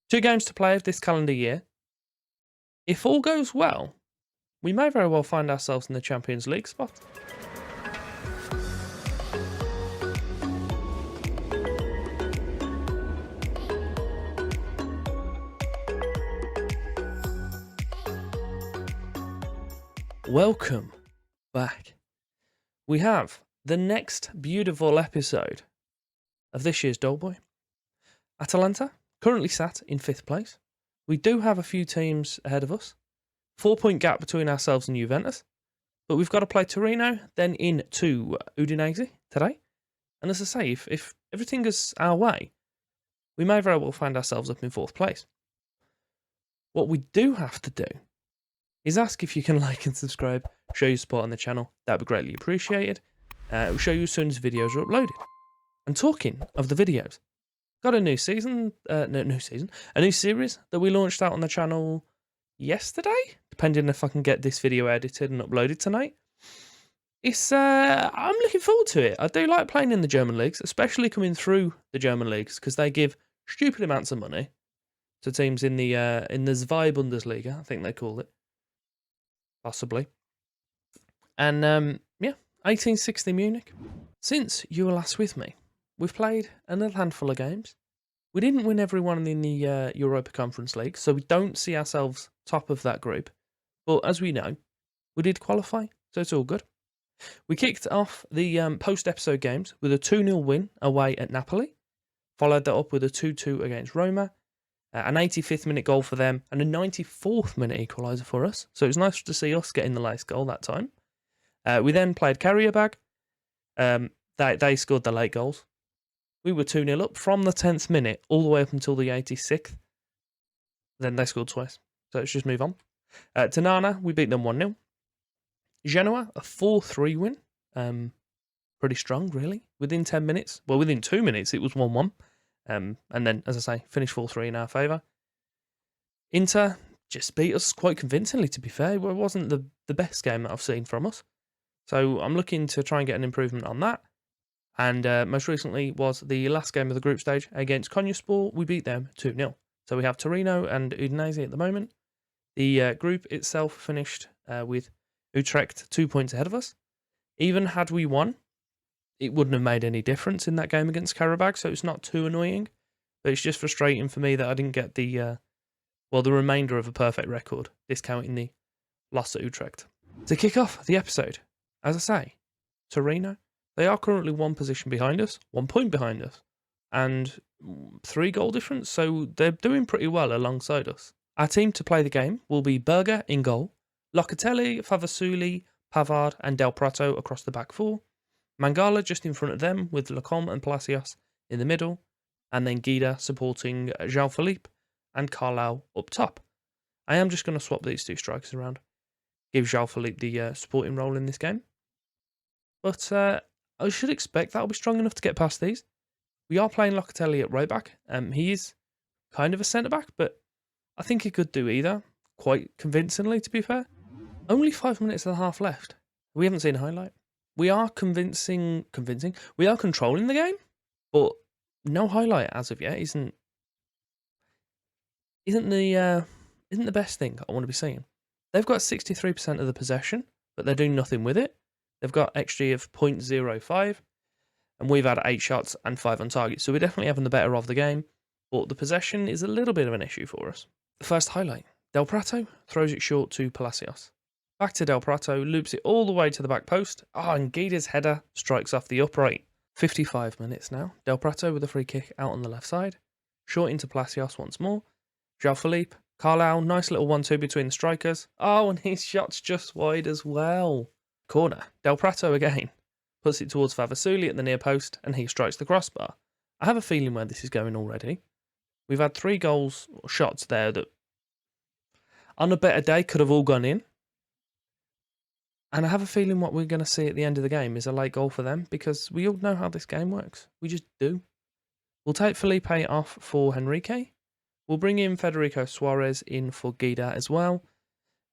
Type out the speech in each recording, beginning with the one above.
2 games to play of this calendar year. If all goes well, we may very well find ourselves in the Champions League spot. Welcome back. We have the next beautiful episode of this year's Doleboy. Atalanta, currently sat in 5th place. We do have a few teams ahead of us. 4-point gap between ourselves and Juventus. But we've got to play Torino, then into Udinese today. And as I say, if everything goes our way, we may very well find ourselves up in 4th place. What we do have to do is ask if you can like and subscribe, show your support on the channel. That would be greatly appreciated. It will show you as soon as videos are uploaded. And talking of the videos, got a new season, a new series that we launched out on the channel yesterday, depending if I can get this video edited and uploaded tonight. I'm looking forward to it. I do like playing in the German leagues, especially coming through the German leagues, because they give stupid amounts of money to teams in the Zwei Bundesliga, I think they call it. Possibly. And, 1860 Munich. Since you were last with me, we've played another handful of games. We didn't win everyone in the Europa Conference League, so we don't see ourselves top of that group. But as we know, we did qualify, so it's all good. We kicked off the post-episode games with a 2-0 win away at Napoli. Followed that up with a 2-2 against Roma. An 85th minute goal for them and a 94th minute equaliser for us. So it was nice to see us getting the last goal that time. We then played Karabag. They scored the late goals. We were 2-0 up from the 10th minute all the way up until the 86th. Then they scored twice. So let's just move on. Tanana, we beat them 1-0. Genoa, a 4-3 win. Pretty strong, really. Within 10 minutes. Well, within 2 minutes, it was 1-1. And then, as I say, finished 4-3 in our favour. Inter just beat us quite convincingly, to be fair. It wasn't the best game that I've seen from us. So I'm looking to try and get an improvement on that. And most recently was the last game of the group stage against Konyaspor. We beat them 2-0. So we have Torino and Udinese at the moment. The group itself finished with Utrecht 2 points ahead of us. Even had we won, it wouldn't have made any difference in that game against Karabag, so it's not too annoying. But it's just frustrating for me that I didn't get the remainder of a perfect record, discounting the loss at Utrecht. To kick off the episode, as I say, Torino, they are currently 1 position behind us, 1 point behind us, and 3 goal difference, so they're doing pretty well alongside us. Our team to play the game will be Berger in goal, Locatelli, Favasuli, Pavard, and Del Prato across the back 4. Mangala just in front of them with Lacombe and Palacios in the middle, and then Guida supporting João Philippe and Carlau up top. I am just going to swap these 2 strikers around, give João Philippe the supporting role in this game. But I should expect that'll be strong enough to get past these. We are playing Locatelli at right back. He is kind of a centre-back, but I think he could do either, quite convincingly, to be fair. Only 5 minutes and a half left. We haven't seen a highlight. We are convincing. We are controlling the game, but no highlight as of yet isn't the best thing I want to be seeing. They've got 63% of the possession, but they're doing nothing with it. They've got XG of 0.05, and we've had 8 shots and 5 on target, so we're definitely having the better of the game, but the possession is a little bit of an issue for us. The first highlight, Del Prato throws it short to Palacios. Back to Del Prato, loops it all the way to the back post. And Guida's header strikes off the upright. 55 minutes now. Del Prato with a free kick out on the left side. Short into Palacios once more. João Philippe, Carlau, nice little 1-2 between the strikers. And his shot's just wide as well. Corner, Del Prato again. Puts it towards Favasuli at the near post, and he strikes the crossbar. I have a feeling where this is going already. We've had 3 goals, or shots there that, on a better day, could have all gone in. And I have a feeling what we're going to see at the end of the game is a late goal for them, because we all know how this game works. We just do. We'll take Felipe off for Henrique. We'll bring in Federico Suarez in for Guida as well.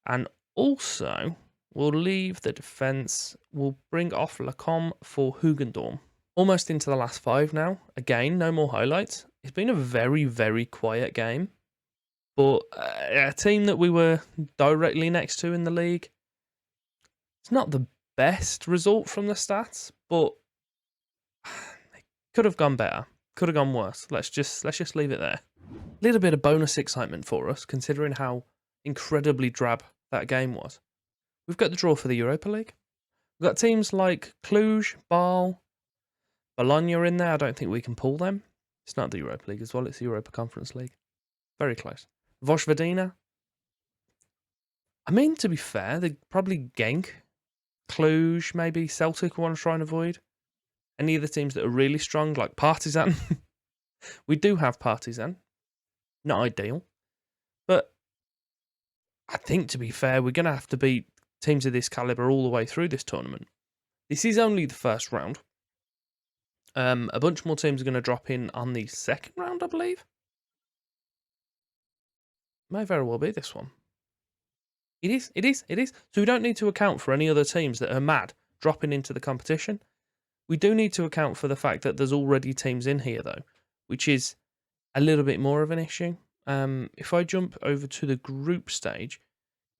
And also, we'll leave the defence. We'll bring off Lacombe for Hugendorm. Almost into the last 5 now. Again, no more highlights. It's been a very, very quiet game. But a team that we were directly next to in the league, it's not the best result from the stats, but it could have gone better. Could have gone worse. Let's just leave it there. A little bit of bonus excitement for us, considering how incredibly drab that game was. We've got the draw for the Europa League. We've got teams like Cluj, Bâle, Bologna in there. I don't think we can pull them. It's not the Europa League as well. It's the Europa Conference League. Very close. Vojvodina. I mean, to be fair, they probably Genk, Cluj, maybe Celtic we want to try and avoid. Any of the teams that are really strong, like Partizan. We do have Partizan. Not ideal. But I think, to be fair, we're going to have to beat teams of this calibre all the way through this tournament. This is only the first round. A bunch more teams are going to drop in on the second round, I believe. May very well be this one. It is. So we don't need to account for any other teams that are mad dropping into the competition. We do need to account for the fact that there's already teams in here, though, which is a little bit more of an issue. If I jump over to the group stage,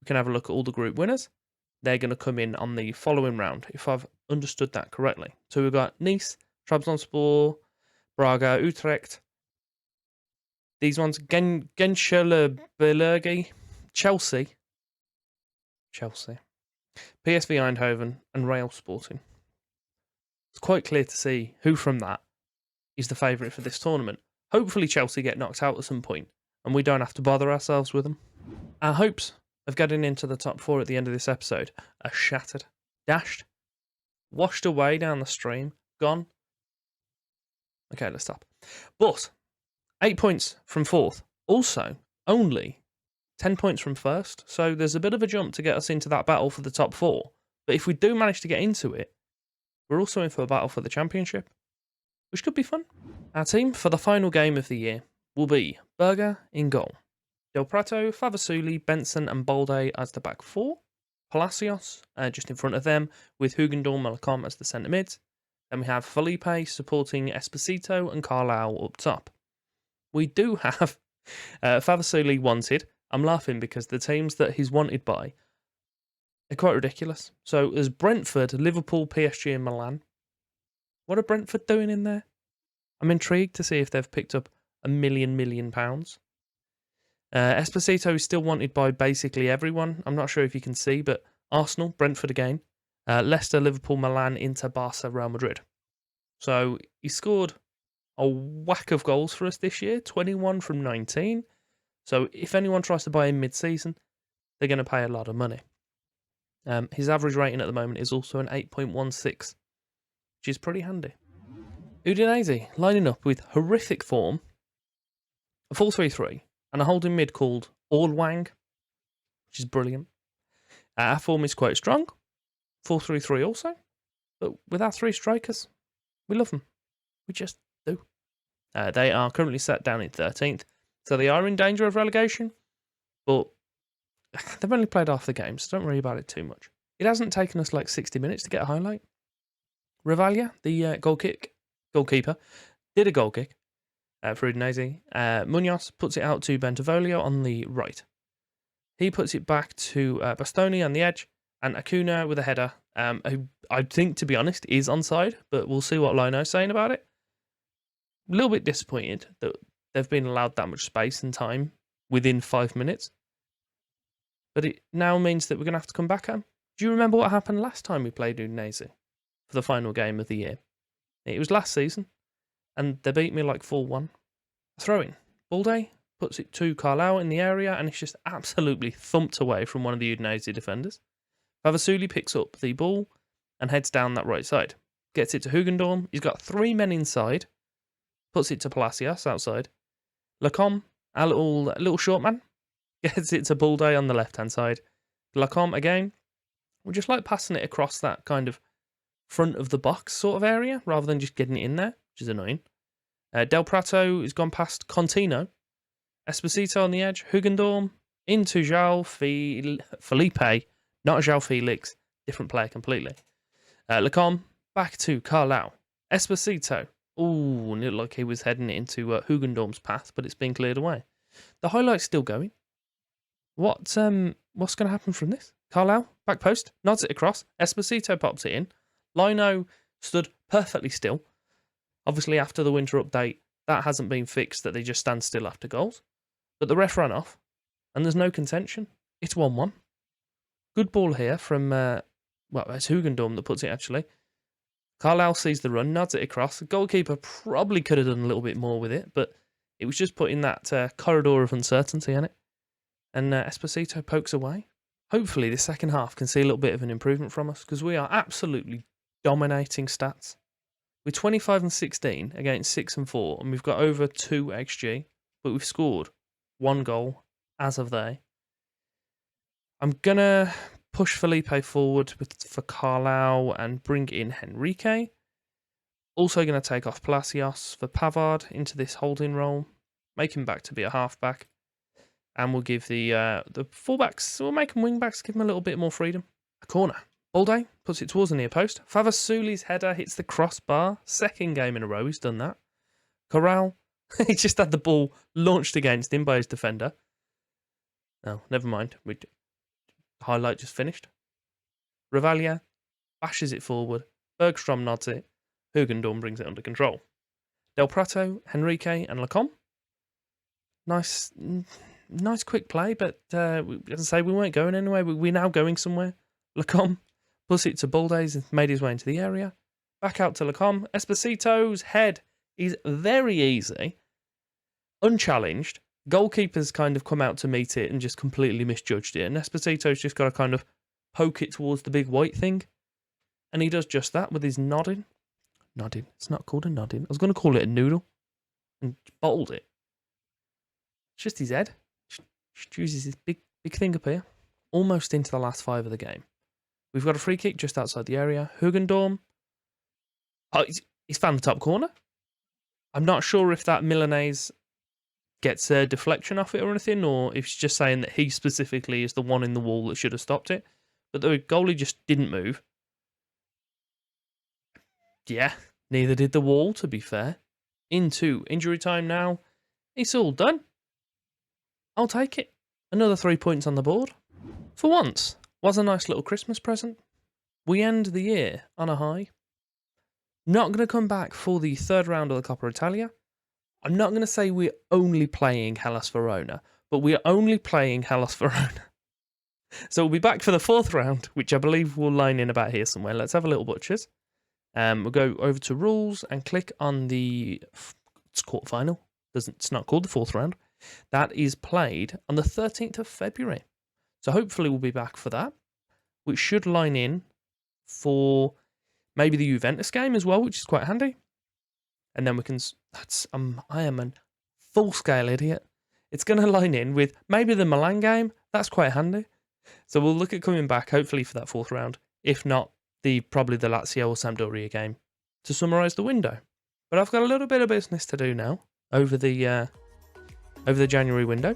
we can have a look at all the group winners. They're going to come in on the following round, if I've understood that correctly. So we've got Nice, Trabzonspor, Braga, Utrecht. These ones, Genschele-Berlegi, Chelsea, PSV Eindhoven, and Real Sporting. It's quite clear to see who from that is the favourite for this tournament. Hopefully Chelsea get knocked out at some point, and we don't have to bother ourselves with them. Our hopes of getting into the top 4 at the end of this episode are shattered, dashed, washed away down the stream, gone. Okay, let's stop. But 8 points from 4th. Also, only 10 points from 1st. So there's a bit of a jump to get us into that battle for the top 4. But if we do manage to get into it, we're also in for a battle for the championship, which could be fun. Our team for the final game of the year will be Berger in goal, Del Prato, Favasuli, Benson and Balde as the back 4, Palacios just in front of them with Hugendorm and Lacombe as the centre mids. Then we have Felipe supporting Esposito and Carlisle up top. We do have Favasuli wanted. I'm laughing because the teams that he's wanted by are quite ridiculous. So there's Brentford, Liverpool, PSG and Milan. What are Brentford doing in there? I'm intrigued to see if they've picked up £1 million. Esposito is still wanted by basically everyone. I'm not sure if you can see, but Arsenal, Brentford again, Leicester, Liverpool, Milan, Inter, Barca, Real Madrid. So he scored a whack of goals for us this year, 21 from 19. So if anyone tries to buy him mid-season, they're going to pay a lot of money. His average rating at the moment is also an 8.16, which is pretty handy. Udinese lining up with horrific form, a 4-3-3, and a holding mid called Orwang, which is brilliant. Our form is quite strong, 4-3-3 also, but with our 3 strikers, we love them. We just do. They are currently set down in 13th, so they are in danger of relegation, but they've only played half the game, so don't worry about it too much. It hasn't taken us like 60 minutes to get a highlight. Ravalia, the goalkeeper, did a goal kick for Udinese. Munoz puts it out to Bentivoglio on the right. He puts it back to Bastoni on the edge, and Acuna with a header, who I think, to be honest, is onside, but we'll see what Lino's saying about it. A little bit disappointed that they've been allowed that much space and time within 5 minutes. But it now means that we're going to have to come back at them. Do you remember what happened last time we played Udinese for the final game of the year? It was last season, and they beat me like 4-1. Throw-in. Balde puts it to Carlisle in the area, and it's just absolutely thumped away from one of the Udinese defenders. Favasuli picks up the ball and heads down that right side. Gets it to Hugendorm. He's got 3 men inside. Puts it to Palacios outside. Lacombe, a little short man, gets it to Balde on the left-hand side. Lacombe again. We're just like passing it across that kind of front of the box sort of area rather than just getting it in there, which is annoying. Del Prato has gone past Contino. Esposito on the edge. Hugendorm into Felipe, not João Felix, different player completely. Lacombe back to Carlisle. Esposito. Ooh, it looked like he was heading into Hugendorm's path, but it's been cleared away. The highlight's still going. What's going to happen from this? Carlisle, back post, nods it across. Esposito pops it in. Lino stood perfectly still. Obviously, after the winter update, that hasn't been fixed, that they just stand still after goals. But the ref ran off, and there's no contention. It's 1-1. Good ball here from, it's Hugendorm that puts it, actually. Carlisle sees the run, nods it across. The goalkeeper probably could have done a little bit more with it, but it was just putting that corridor of uncertainty in it. And Esposito pokes away. Hopefully, the second half can see a little bit of an improvement from us, because we are absolutely dominating stats. We're 25 and 16 against 6 and 4, and we've got over 2 XG, but we've scored 1 goal as of they. I'm going to push Felipe forward for Carlisle and bring in Henrique. Also going to take off Palacios for Pavard into this holding role, make him back to be a halfback, and we'll give the fullbacks, we'll make them wingbacks, give them a little bit more freedom. A corner. Balde puts it towards the near post. Favasuli's header hits the crossbar. Second game in a row he's done that. Corral, he just had the ball launched against him by his defender. No, never mind. Highlight just finished. Revalia bashes it forward. Bergstrom nods it. Hugendorm brings it under control. Del Prato, Henrique, and Lacombe. Nice quick play, but as I say, we weren't going anywhere. We're now going somewhere. Lacombe puts it to Baldes and made his way into the area. Back out to Lacombe. Esposito's head is very easy. Unchallenged. Goalkeeper's kind of come out to meet it and just completely misjudged it. And Esposito's just got to kind of poke it towards the big white thing. And he does just that with his nodding. Nodding. It's not called a nodding. I was going to call it a noodle. And bottled it. It's just his head. Just uses his big thing up here. Almost into the last 5 of the game. We've got a free kick just outside the area. Hugendorm. Oh, he's found the top corner. I'm not sure if that Milanese gets a deflection off it or anything, or if it's just saying that he specifically is the one in the wall that should have stopped it. But the goalie just didn't move. Yeah, neither did the wall, to be fair. Into injury time now. It's all done. I'll take it. Another 3 points on the board. For once, was a nice little Christmas present. We end the year on a high. Not going to come back for the 3rd round of the Coppa Italia. I'm not going to say we're only playing Hellas Verona, but we're only playing Hellas Verona. So we'll be back for the 4th round, which I believe will line in about here somewhere. Let's have a little butchers. We'll go over to rules and click on the quarterfinal. It's not called the 4th round. That is played on the 13th of February. So hopefully we'll be back for that, which should line in for maybe the Juventus game as well, which is quite handy. And then we can... I am a full-scale idiot. It's going to line in with maybe the Milan game. That's quite handy. So we'll look at coming back, hopefully, for that 4th round. If not, probably the Lazio or Sampdoria game to summarise the window. But I've got a little bit of business to do now over the January window.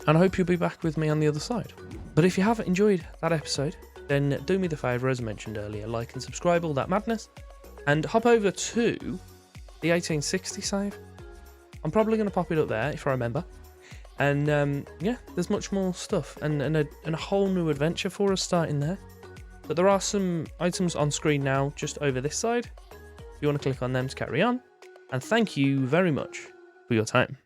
And I hope you'll be back with me on the other side. But if you have enjoyed that episode, then do me the favour, as I mentioned earlier, like and subscribe, all that madness. And hop over to the 1860 save. I'm probably going to pop it up there if I remember. And yeah, there's much more stuff and a whole new adventure for us starting there. But there are some items on screen now just over this side. If you want to click on them to carry on. And thank you very much for your time.